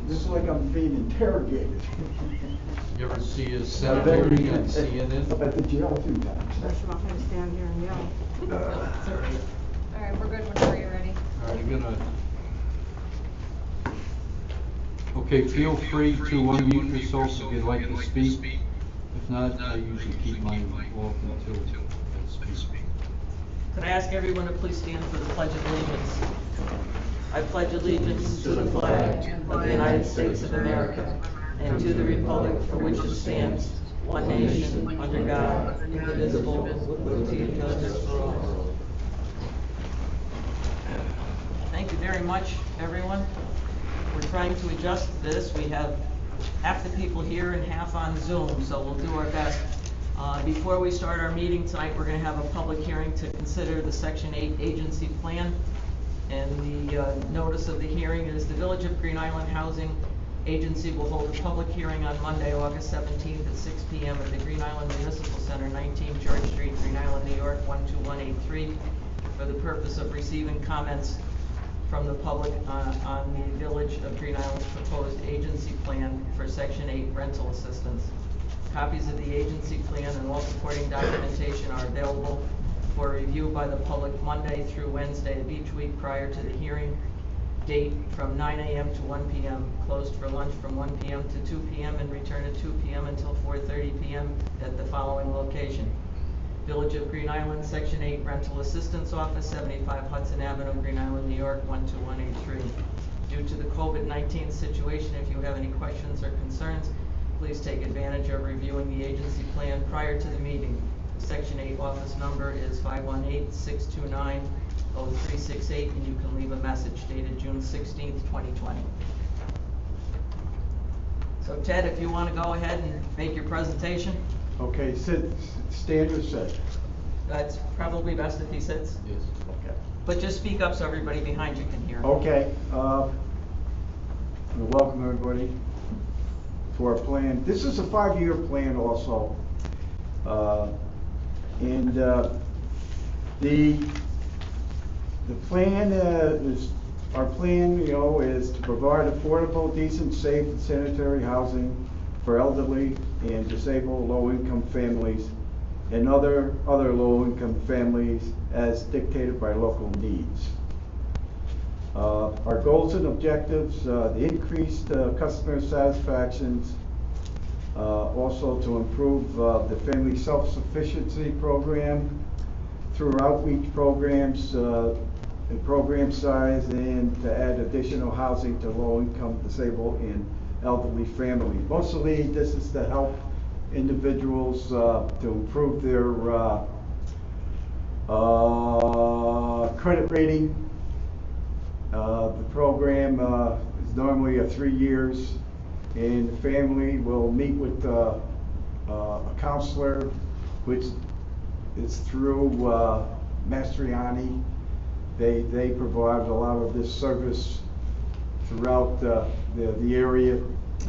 This is like I'm being interrogated. You ever see a Senate hearing on I've CNN? been to jail 2 times. Unless you want me to stand here and yell. All right, we're good whenever you're ready. All right, you're gonna. Okay, feel free to unmute yourself if you'd like to speak. If not, I usually keep mine off until I speak. Could I ask everyone to please stand for the Pledge of Allegiance? I pledge allegiance to the flag of the United States of America and to the republic for which it stands, one nation, under God, indivisible, with liberty and justice for all. Thank you very much, everyone. We're trying to adjust this. We have half the people here and half on Zoom, so we'll do our best. Before we start our meeting tonight, we're going to have a public hearing to consider the Section 8 agency plan. And the notice of the hearing is the Village of Green Island Housing Agency will hold a public hearing on Monday, August 17th at 6 p.m. at the Green Island Municipal Center, 19 George Street, Green Island, New York, 12183, for the purpose of receiving comments from the public on the Village of Green Island's proposed agency plan for Section 8 rental assistance. Copies of the agency plan and all supporting documentation are available for review by the public Monday through Wednesday of each week prior to the hearing date from 9 a.m. to 1 p.m., closed for lunch from 1 p.m. to 2 p.m. and return at 2 p.m. until 4:30 p.m. at the following location: Village of Green Island, Section 8 Rental Assistance Office, 75 Hudson Avenue, Green Island, New York, 12183. Due to the COVID-19 situation, if you have any questions or concerns, please take advantage of reviewing the agency plan prior to the meeting. The Section 8 office number is 518-629-0368, and you can leave a message dated June 16th, 2020. So Ted, if you want to go ahead and make your presentation. Okay, stand or sit? That's probably best if he sits. Yes. Okay. But just speak up so everybody behind you can hear. Okay, welcome everybody to our plan. This is a 5-year plan also. The plan is, our plan, you know, is to provide affordable, decent, safe, and sanitary housing for elderly and disabled low-income families and other low-income families as dictated by local needs. Our goals and objectives, the increased customer satisfactions, also to improve the family self-sufficiency program through outreach programs and program size, and to add additional housing to low-income, disabled, and elderly families. Mostly this is to help individuals to improve their credit rating. The program is normally 3 years, and the family will meet with a counselor, which is through Mastriani. They provide a lot of this service throughout the area,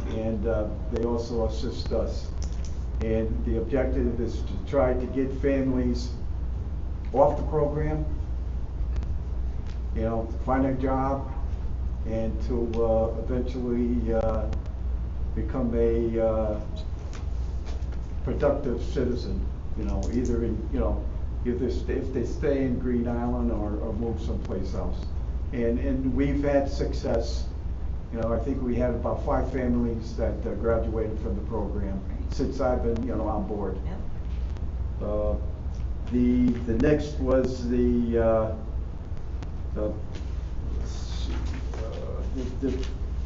and they also assist us. And the objective is to try to get families off the program, you know, to find a job, and to eventually become a productive citizen, you know, either in, you know, if they stay in Green Island or move someplace else. And we've had success. You know, I think we had about 5 families that graduated from the program since I've been, you know, on board. Yep. The next was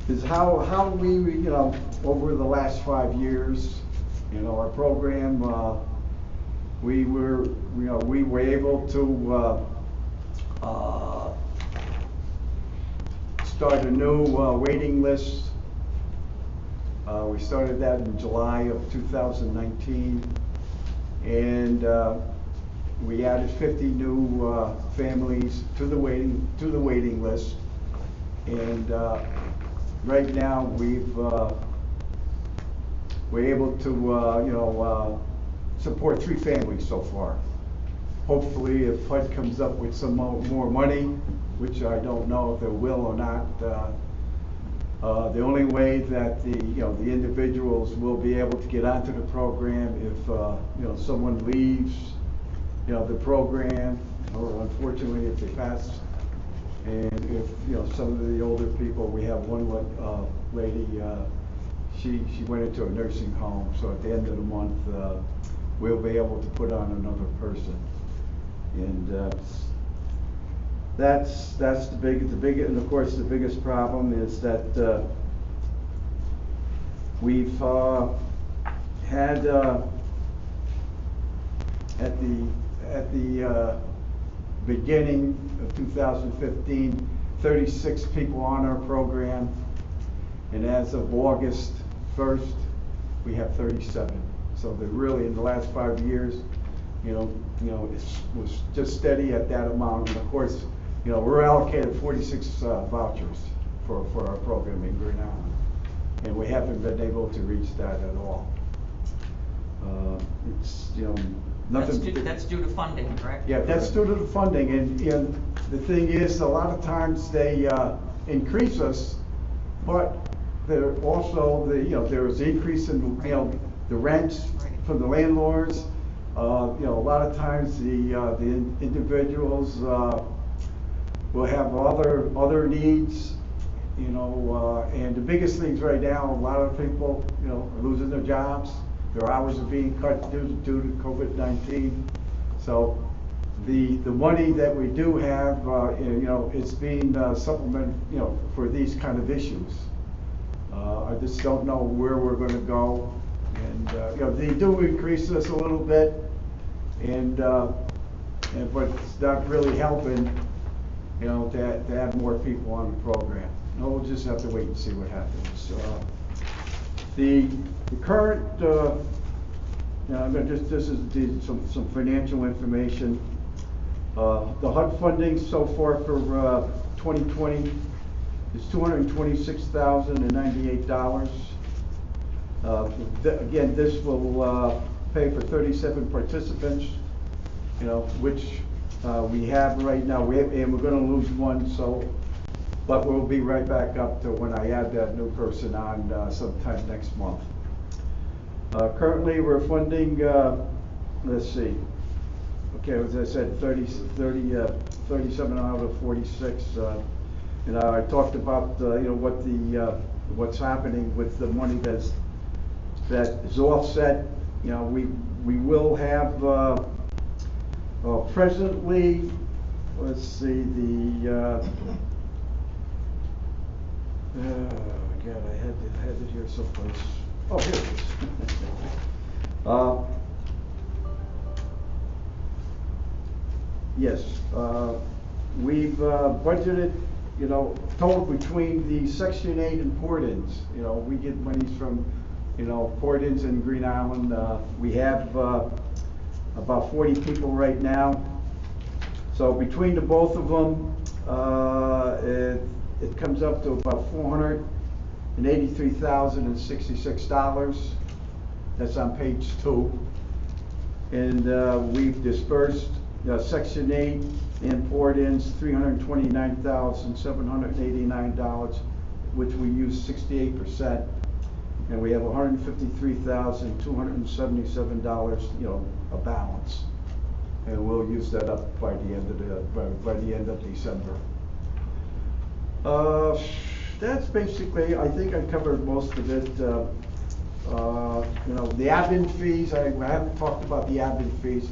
is how we, you know, over the last 5 years, you know, our program, we were able to start a new waiting list. We started that in July of 2019, and we added 50 new families to the waiting list. And right now we're able to support 3 families so far. Hopefully, if HUD comes up with some more money, which I don't know if they will or not, The only way that the individuals will be able to get onto the program if, someone leaves, the program, or unfortunately if they pass. And if, some of the older people, we have one lady, she went into a nursing home, so at the end of the month, we'll be able to put on another person. And that's the big, and of course the biggest problem is that we've had at the beginning of 2015, 36 people on our program, and as of August 1st, we have 37. So they're really, in the last 5 years, it was just steady at that amount. And of course, we're allocated 46 vouchers for our program in Green Island, and we haven't been able to reach that at all. It's nothing. That's due to funding, correct? Yeah, that's due to the funding, and the thing is, a lot of times they increase us, but there also there is increase in the rents from the landlords. A lot of times the individuals will have other needs, and the biggest things right now, a lot of people are losing their jobs. Their hours are being cut due to COVID-19. So the money that we do have, it's being supplemented, for these kind of issues. I just don't know where we're going to go, and they do increase us a little bit, but it's not really helping, to add more people on the program. We'll just have to wait and see what happens. The current, this is some financial information. The HUD funding so far for 2020 is $226,098. Again, this will pay for 37 participants, which we have right now, and we're going to lose one, but we'll be right back up to when I add that new person on sometime next month. Currently, we're funding, let's see, okay, as I said, 37 out of 46. I talked about what's happening with the money that is offset. We will have presently, let's see, God, I had it here someplace. Oh, here it is. Yes, we've budgeted, total between the Section 8 and Port-ins. We get monies from, Port-ins in Green Island. We have about 40 people right now. So between the both of them, it comes up to about $483,066. That's on page 2. And we've dispersed Section 8 and Port-ins $329,789, which we use 68%. And we have $153,277, a balance. And we'll use that up by the end of December. That's basically, I think I covered most of it. The admin fees, I haven't talked about the admin fees.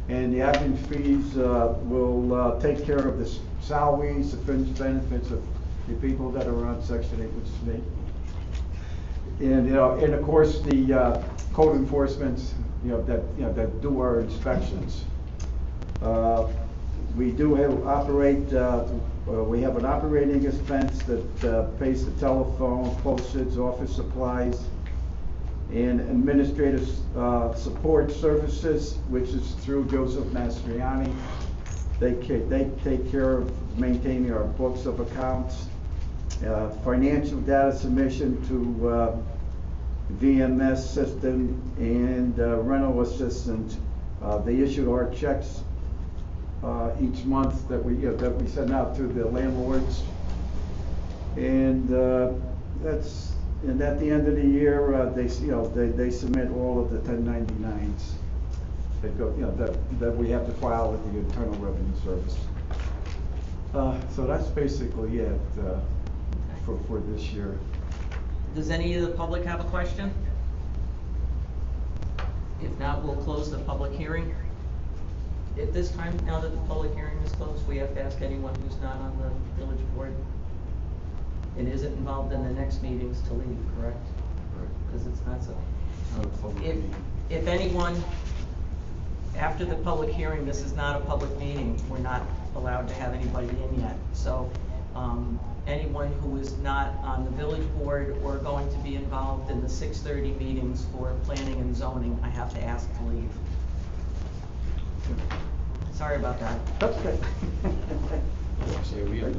And the admin fees will take care of the salaries, the fringe benefits of the people that are on Section 8, which is me. And and of course the code enforcement, that do our inspections. We do operate. We have an operating expense that pays the telephone, postage, office supplies, and administrative support services, which is through Joseph Mastriani. They take care of maintaining our books of accounts, financial data submission to VMS system, and rental assistant. They issue our checks each month that we send out to the landlords, and that's, and at the end of the year, they submit all of the 1099s that go, that we have to file with the Internal Revenue Service. So that's basically it, for this year. Does any of the public have a question? If not, we'll close the public hearing. At this time, now that the public hearing is closed, we have to ask anyone who's not on the village board and isn't involved in the next meetings to leave, correct? Because it's not so. Not a public meeting. If anyone, after the public hearing, this is not a public meeting, we're not allowed to have anybody in yet. So, anyone who is not on the village board or going to be involved in the 6:30 meetings for planning and zoning, I have to ask to leave. Sorry about that. That's okay. So we have to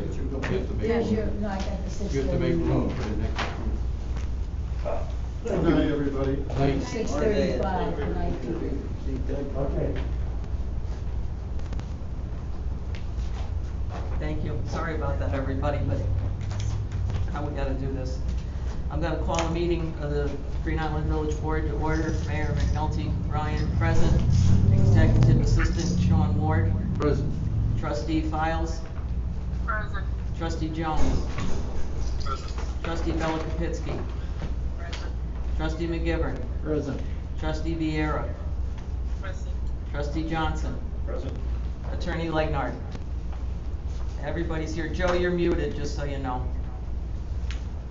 make Yeah, room. sure, no, I got the You have to make room for the next group. Good night, everybody. Thanks. 6:35 tonight. Okay. Thank you. Sorry about that, everybody, but how we gotta do this. I'm gonna call a meeting of the Green Island Village Board to order. Mayor McNulty, Ryan present, Executive Assistant Sean Ward, Present. Trustee Files, Present. Trustee Jones, Present. Trustee Belakapitsky, Present. Trustee McGivern, Present. Trustee Vieira, Present. Trustee Johnson, Present. Attorney Legnard. Everybody's here. Joe, you're muted, just so you know.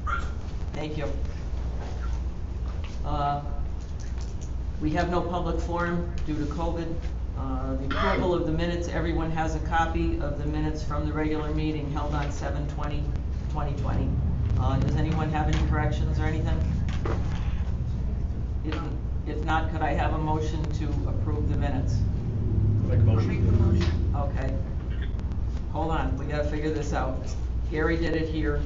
Present. Thank you. We have no public forum due to COVID. The approval of the minutes, everyone has a copy of the minutes from the regular meeting held on 7/20/2020. Does anyone have any corrections or anything? If not, could I have a motion to approve the minutes? Make a Make the motion. motion. Okay. Hold on, we gotta figure this out. Gary did it here.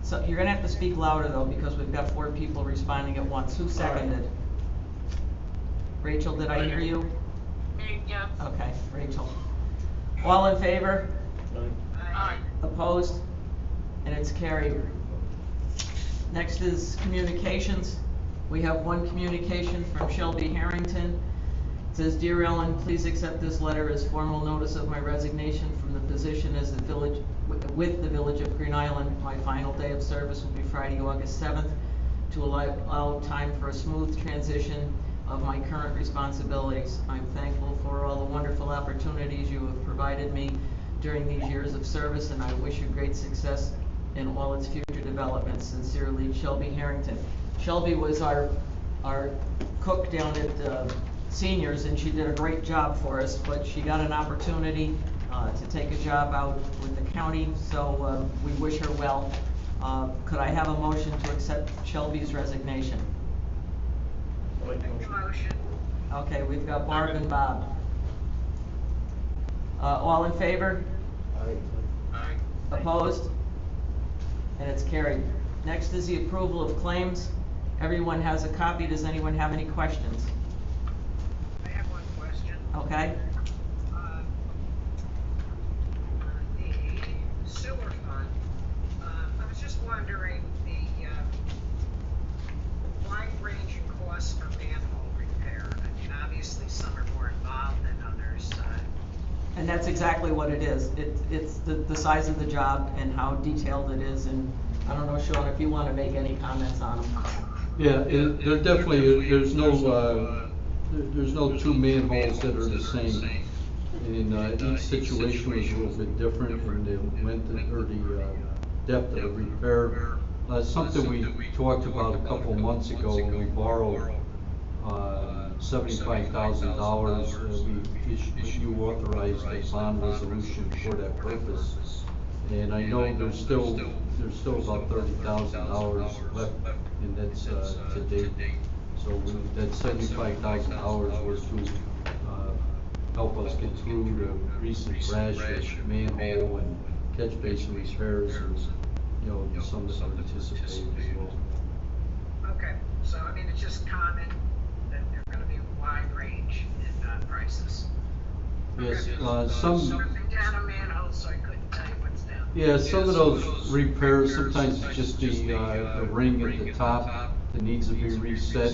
So you're gonna have to speak louder though, because we've got 4 people responding at once. Who seconded? Rachel, did I hear you? Me, yes. Okay, Rachel. All in favor? Aye. Opposed? And it's carried. Next is communications. We have one communication from Shelby Harrington. It says, "Dear Ellen, please accept this letter as formal notice of my resignation from the position as the village, with the Village of Green Island. My final day of service will be Friday, August 7th, to allow time for a smooth transition of my current responsibilities. I'm thankful for all the wonderful opportunities you have provided me during these years of service, and I wish you great success in all its future developments. Sincerely, Shelby Harrington." Shelby was our cook down at Seniors, and she did a great job for us, but she got an opportunity to take a job out with the county, so we wish her well. Could I have a motion to accept Shelby's resignation? Make the motion. Okay, we've got Barb and Bob. All in favor? Aye. Opposed? And it's carried. Next is the approval of claims. Everyone has a copy. Does anyone have any questions? I have one question. Okay? The sewer fund, I was just wondering the wide-ranging costs for manhole repair. I mean, obviously some are more involved than others. And that's exactly what it is. It's the size of the job and how detailed it is, and I don't know, Sean, if you want to make any comments on them. Yeah, there definitely, there's no 2 manholes that are the same. And each situation was a little bit different in the length or the depth of the repair. Something we talked about a couple of months ago when we borrowed $75,000. You authorized a bond resolution for that purpose. And I know there's still about $30,000 left, and that's to date. So that $75,000 was to help us get through the recent rash of manhole and catch basin repairs, and some that are anticipated as well. Okay, so I mean, it's just common that there are gonna be a wide range in prices. Yes, Okay. some. Something down a manhole, so I couldn't tell you what's down Yeah, some of those repairs, sometimes it's just the ring at the top that needs to be reset.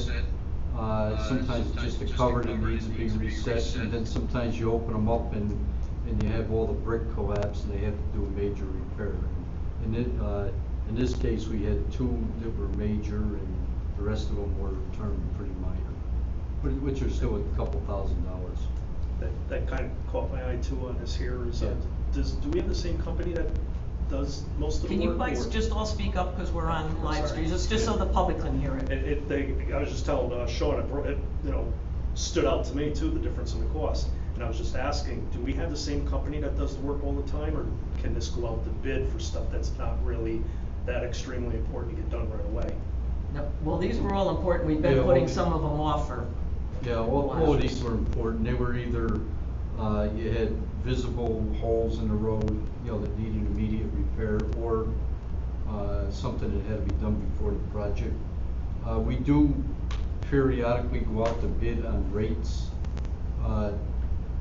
Sometimes it's just the cover that needs to be reset, and then sometimes you open them up and you have all the brick collapse and they have to do a major repair. In this case, we had two that were major and the rest of them were turned pretty minor, which are still a couple $1,000s. That kind of caught my eye too on this here is, Yeah. do we have the same company that does most of the Can you work? guys or- just all speak up, because we're on live stream, just so the public can hear it? I was just telling Sean, it stood out to me too, the difference in the cost. And I was just asking, do we have the same company that does the work all the time, or can this go out to bid for stuff that's not really that extremely important to get done right away? No, well, these were all important, we've been Yeah, putting well- some of them off for. Yeah, all of these were important. They were either, you had visible holes in the road, that needed immediate repair, or something that had to be done before the project. We do periodically go out to bid on rates.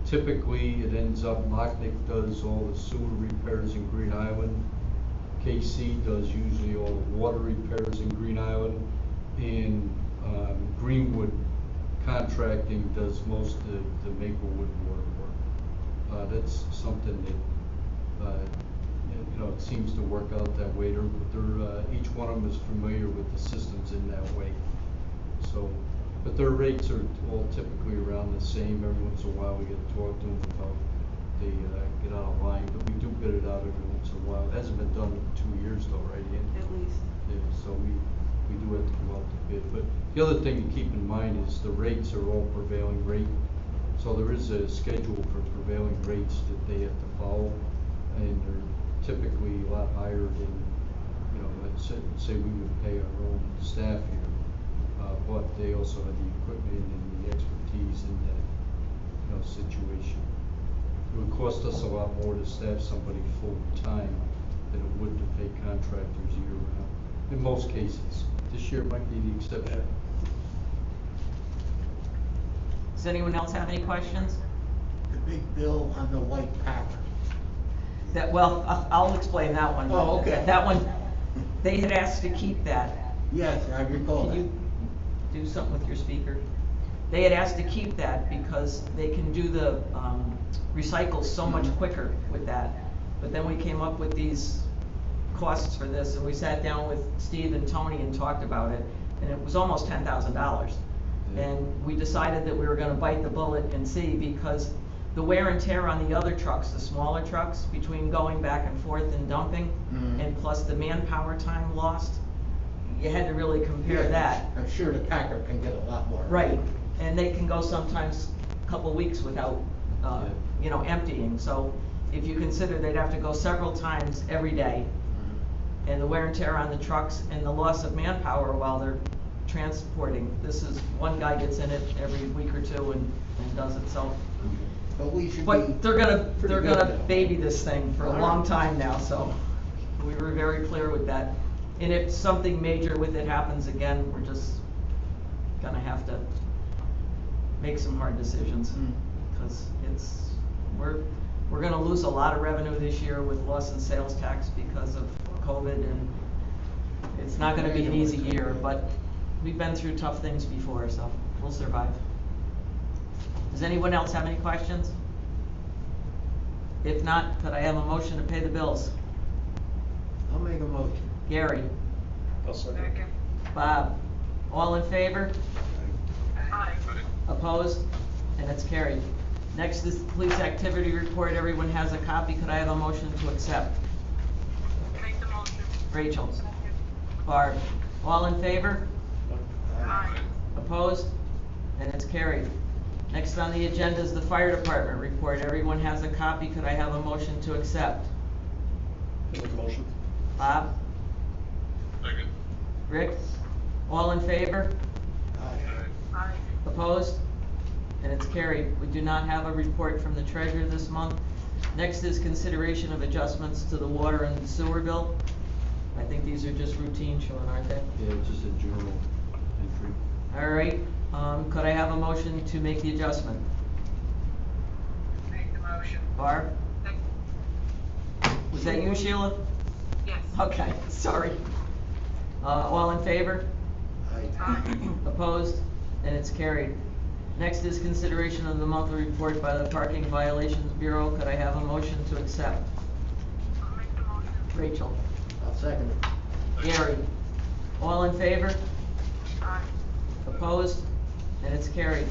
Typically, it ends up Locknick does all the sewer repairs in Green Island. KC does usually all the water repairs in Green Island, and Greenwood Contracting does most of the Maplewood water work. That's something that, it seems to work out that way. Each one of them is familiar with the systems in that way. So, but their rates are all typically around the same. Every once in a while we get to talk to them about they get out of line, but we do bid it out every once in a while. It hasn't been done in 2 years though, right, Ian? At least. Yeah, so we do have to go out to bid. But the other thing to keep in mind is the rates are all prevailing rate. So there is a schedule for prevailing rates that they have to follow, and they're typically a lot higher than, let's say we would pay our own staff here. But they also have the equipment and the expertise in that, situation. It would cost us a lot more to staff somebody full-time than it would to pay contractors year-round, in most cases. This year might be the exception. Does anyone else have any questions? The big bill on the white Packard. I'll explain that one. Oh, okay. That one, they had asked to keep that. Yes, I recall Can that. you do something with your speaker? They had asked to keep that because they can do the recycles so much quicker with that. But then we came up with these costs for this, and we sat down with Steve and Tony and talked about it, and it was almost $10,000. And we decided that we were gonna bite the bullet and see, because the wear and tear on the other trucks, the smaller trucks, between going back and forth and dumping, and plus the manpower time lost, you had to really compare that. I'm sure the Packard can get a lot more. Right, and they can go sometimes a couple weeks without, emptying. So if you consider they'd have to go several times every day, and the wear and tear on the trucks and the loss of manpower while they're transporting. This is, one guy gets in it every week or two and does it, so. But we should be. But they're pretty good gonna now. baby this thing for a long time now, so we were very clear with that. And if something major with it happens again, we're just gonna have to make some hard decisions. Because we're gonna lose a lot of revenue this year with loss in sales tax because of COVID, and it's not gonna be an easy year, but we've been through tough things before, so we'll survive. Does anyone else have any questions? If not, could I have a motion to pay the bills? I'll make a motion. Gary, I'll second. Second. Bob, all in favor? Aye. Opposed? And it's carried. Next is the police activity report. Everyone has a copy. Could I have a motion to accept? Make the motion. Rachel, Barb, all in favor? Aye. Opposed? And it's carried. Next on the agenda is the fire department report. Everyone has a copy. Could I have a motion to accept? Make a motion. Bob? Second. Rick? All in favor? Aye. Aye. Opposed? And it's carried. We do not have a report from the treasurer this month. Next is consideration of adjustments to the water and sewer bill. I think these are just routine, Sean, aren't they? Yeah, just a journal entry. All right, could I have a motion to make the adjustment? Make the motion. Barb? Second. Was Was that you, Sheila? Yes. Okay, sorry. All in favor? Aye. Opposed? And it's carried. Next is consideration of the monthly report by the Parking Violations Bureau. Could I have a motion to accept? I'll make the motion. Rachel? I'll second it. Gary? All in favor? Aye. Opposed? And it's carried.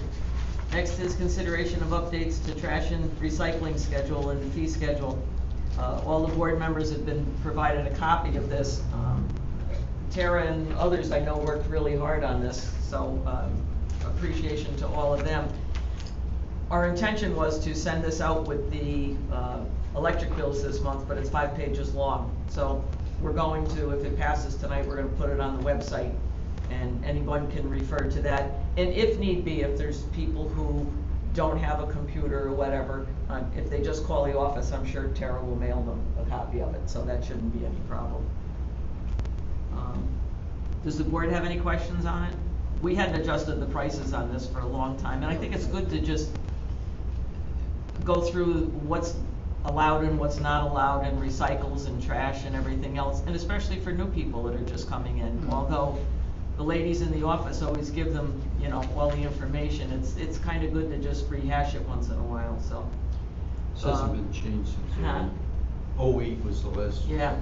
Next is consideration of updates to trash and recycling schedule and fee schedule. All the board members have been provided a copy of this. Tara and others I know worked really hard on this, so appreciation to all of them. Our intention was to send this out with the electric bills this month, but it's 5 pages long. So we're going to, if it passes tonight, we're going to put it on the website, and anyone can refer to that. And if need be, if there's people who don't have a computer or whatever, if they just call the office, I'm sure Tara will mail them a copy of it, so that shouldn't be any problem. Does the board have any questions on it? We hadn't adjusted the prices on this for a long time, and I think it's good to just go through what's allowed and what's not allowed in recycles and trash and everything else, and especially for new people that are just coming in. Although the ladies in the office always give them, you know, all the information, it's kind of good to just rehash it once in a while, so. This hasn't been changed since Huh? 08 was the last. Yeah.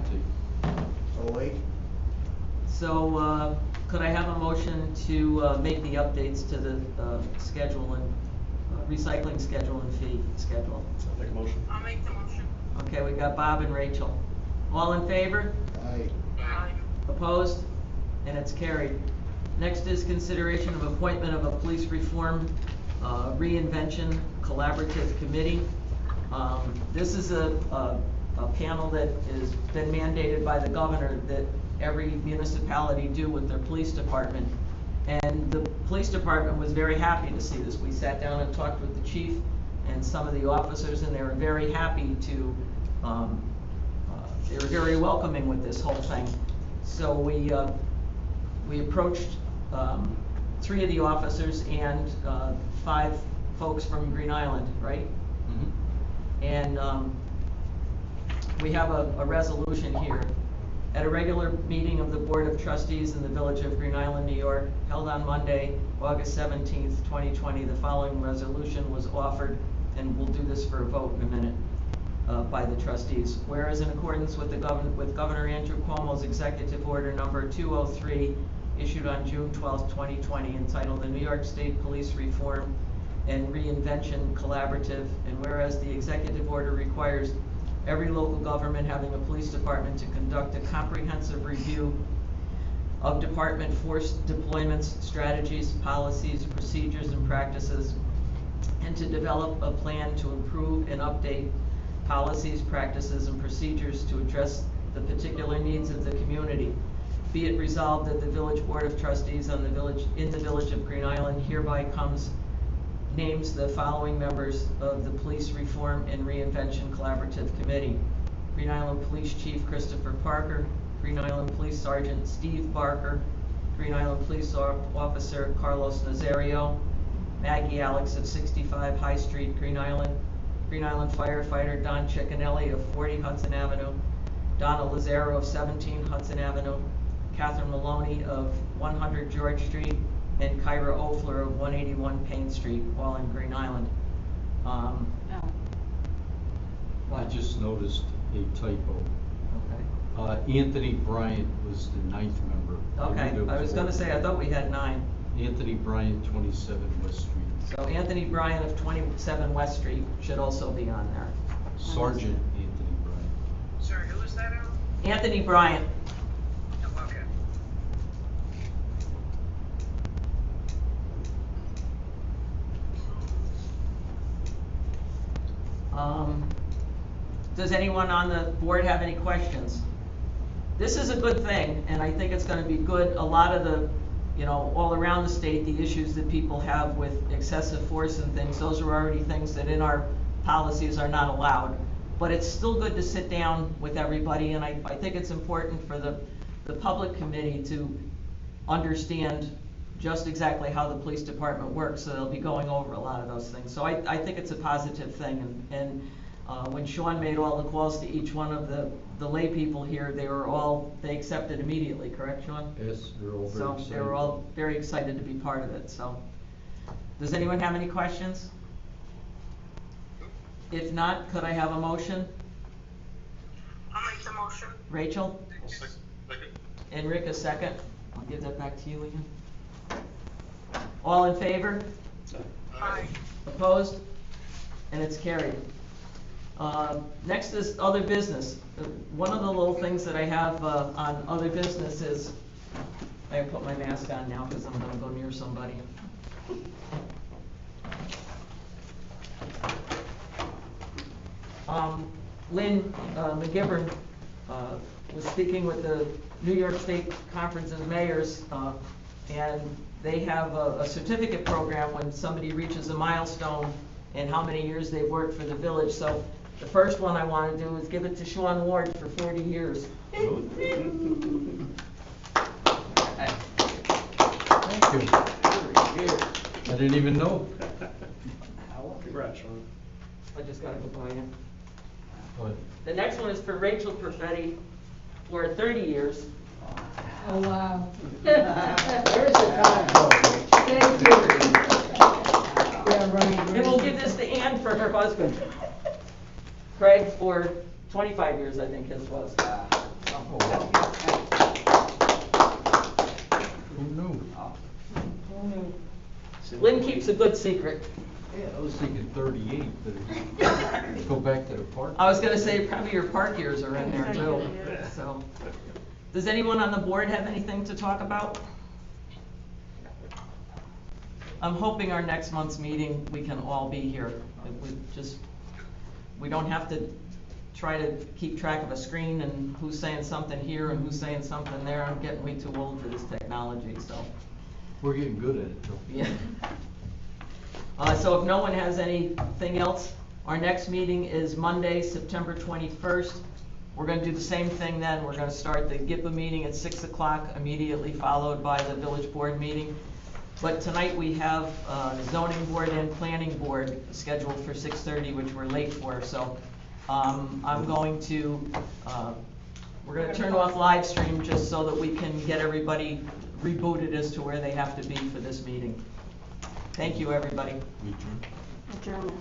update. Oh, wait. So, could I have a motion to make the updates to the schedule and recycling schedule and fee schedule? I'll make a motion. I'll make the motion. Okay, we got Bob and Rachel. All in favor? Aye. Aye. Opposed? And it's carried. Next is consideration of appointment of a police reform reinvention collaborative committee. This is a panel that has been mandated by the governor that every municipality do with their police department. And the police department was very happy to see this. We sat down and talked with the chief and some of the officers, and they were very happy to, they were very welcoming with this whole thing. So we approached 3 of the officers and 5 folks from Green Island, right? Mhm. And we have a resolution here. At a regular meeting of the Board of Trustees in the Village of Green Island, New York, held on Monday, August 17th, 2020, the following resolution was offered, and we'll do this for a vote in a minute, by the trustees. Whereas in accordance with Governor Andrew Cuomo's Executive Order Number 203, issued on June 12th, 2020, entitled the New York State Police Reform and Reinvention Collaborative, and whereas the executive order requires every local government having a police department to conduct a comprehensive review of department force deployments, strategies, policies, procedures, and practices, and to develop a plan to improve and update policies, practices, and procedures to address the particular needs of the community. Be it resolved that the Village Board of Trustees in the Village of Green Island hereby names the following members of the Police Reform and Reinvention Collaborative Committee: Green Island Police Chief Christopher Parker, Green Island Police Sergeant Steve Barker, Green Island Police Officer Carlos Nazario, Maggie Alex of 65 High Street, Green Island Firefighter Don Ciccanelli of 40 Hudson Avenue, Donna Lazaro of 17 Hudson Avenue, Catherine Maloney of 100 George Street, and Kyra Ofler of 181 Payne Street, all in Green Island. Oh, I just noticed a typo. Okay. Anthony Bryant was the 9th member. Okay, I was gonna say, I thought we had 9. Anthony Bryant, 27 West Street. So Anthony Bryant of 27 West Street should also be on there. Sergeant Anthony Bryant. Sorry, who is that, Al? Anthony Bryant. Oh, okay. Does anyone on the board have any questions? This is a good thing, and I think it's gonna be good. A lot of the, you know, all around the state, the issues that people have with excessive force and things, those are already things that in our policies are not allowed. But it's still good to sit down with everybody, and I think it's important for the public committee to understand just exactly how the police department works, so they'll be going over a lot of those things. So I think it's a positive thing, and When Sean made all the calls to each one of the lay people here, they accepted immediately, correct, Sean? Yes, they're all very So excited. they were all very excited to be part of it, so. Does anyone have any questions? If not, could I have a motion? I'll make the motion. Rachel? Second. And Rick, a second. I'll give that back to you again. All in favor? Aye. Opposed? And it's carried. Next is other business. One of the little things that I have on other business is, I put my mask on now because I'm gonna go near somebody. Lynn McGivern was speaking with the New York State Conference of Mayors, and they have a certificate program when somebody reaches a milestone and how many years they've worked for the village. So the first one I want to do is give it to Sean Ward for 40 years. Thank you. I didn't even know. Congrats, Sean. I just gotta go by him. But The next one is for Rachel Perfetti for 30 years. Oh, wow. Where's the card? Thank you. Yeah, right. And we'll give this to Ann for her husband. Craig for 25 years, I think his was. who knew? Lynn keeps a good secret. Yeah, I was thinking 38, but go back to the park. I was gonna say probably your park years are in there too, Yeah. so. Does anyone on the board have anything to talk about? I'm hoping our next month's meeting, we can all be here. We don't have to try to keep track of a screen and who's saying something here and who's saying something there. I'm getting way too old for this technology, so. We're getting good at it, though. Yeah. So if no one has anything else, our next meeting is Monday, September 21st. We're gonna do the same thing then. We're gonna start the GIPA meeting at 6 o'clock, immediately followed by the village board meeting. But tonight we have zoning board and planning board scheduled for 6:30, which we're late for, so I'm going to, we're gonna turn off live stream just so that we can get everybody rebooted as to where they have to be for this meeting. Thank you, everybody. Me too. Adjournment.